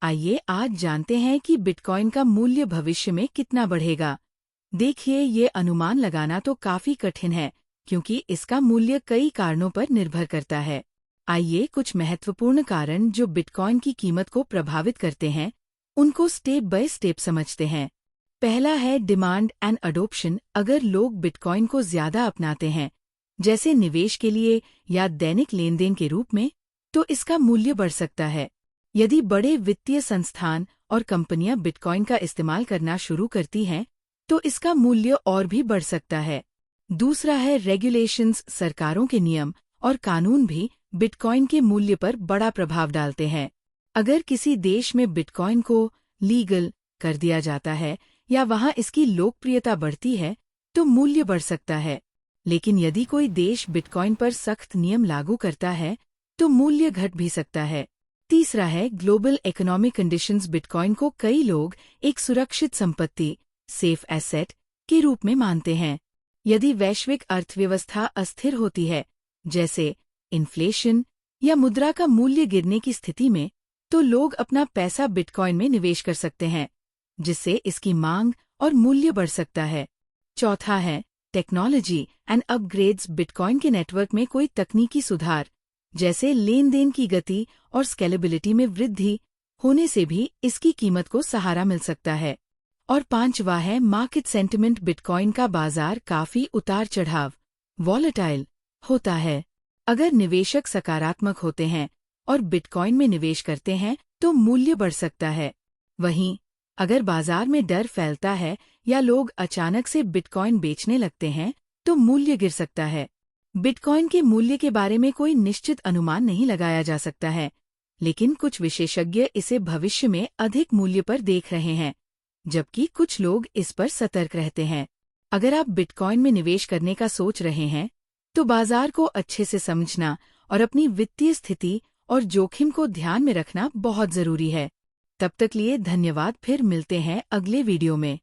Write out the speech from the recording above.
आइए आज जानते हैं कि बिटकॉइन का मूल्य भविष्य में कितना बढ़ेगा। देखिए, ये अनुमान लगाना तो काफी कठिन है क्योंकि इसका मूल्य कई कारणों पर निर्भर करता है। आइए कुछ महत्वपूर्ण कारण जो बिटकॉइन की कीमत को प्रभावित करते हैं, उनको स्टेप बाय स्टेप समझते हैं। पहला है डिमांड एंड अडॉप्शन। अगर लोग बिटकॉइन को ज्यादा अपनाते हैं, जैसे निवेश के लिए या दैनिक लेनदेन के रूप में, तो इसका मूल्य बढ़ सकता है। यदि बड़े वित्तीय संस्थान और कंपनियां बिटकॉइन का इस्तेमाल करना शुरू करती हैं, तो इसका मूल्य और भी बढ़ सकता है। दूसरा है रेगुलेशंस। सरकारों के नियम और कानून भी बिटकॉइन के मूल्य पर बड़ा प्रभाव डालते हैं। अगर किसी देश में बिटकॉइन को लीगल कर दिया जाता है या वहां इसकी लोकप्रियता बढ़ती है, तो मूल्य बढ़ सकता है। लेकिन यदि कोई देश बिटकॉइन पर सख्त नियम लागू करता है, तो मूल्य घट भी सकता है। तीसरा है ग्लोबल इकोनॉमिक कंडीशंस। बिटकॉइन को कई लोग एक सुरक्षित संपत्ति, सेफ एसेट, के रूप में मानते हैं। यदि वैश्विक अर्थव्यवस्था अस्थिर होती है, जैसे इन्फ्लेशन या मुद्रा का मूल्य गिरने की स्थिति में, तो लोग अपना पैसा बिटकॉइन में निवेश कर सकते हैं, जिससे इसकी मांग और मूल्य बढ़ सकता है। चौथा है टेक्नोलॉजी एंड अपग्रेड्स। बिटकॉइन के नेटवर्क में कोई तकनीकी सुधार, जैसे लेन देन की गति और स्केलेबिलिटी में वृद्धि होने से भी इसकी कीमत को सहारा मिल सकता है। और पांचवा है मार्केट सेंटिमेंट। बिटकॉइन का बाजार काफी उतार चढ़ाव, वॉलेटाइल, होता है। अगर निवेशक सकारात्मक होते हैं और बिटकॉइन में निवेश करते हैं, तो मूल्य बढ़ सकता है। वहीं अगर बाजार में डर फैलता है या लोग अचानक से बिटकॉइन बेचने लगते हैं, तो मूल्य गिर सकता है। बिटकॉइन के मूल्य के बारे में कोई निश्चित अनुमान नहीं लगाया जा सकता है, लेकिन कुछ विशेषज्ञ इसे भविष्य में अधिक मूल्य पर देख रहे हैं, जबकि कुछ लोग इस पर सतर्क रहते हैं। अगर आप बिटकॉइन में निवेश करने का सोच रहे हैं, तो बाजार को अच्छे से समझना और अपनी वित्तीय स्थिति और जोखिम को ध्यान में रखना बहुत जरूरी है। तब तक लिए धन्यवाद। फिर मिलते हैं अगले वीडियो में।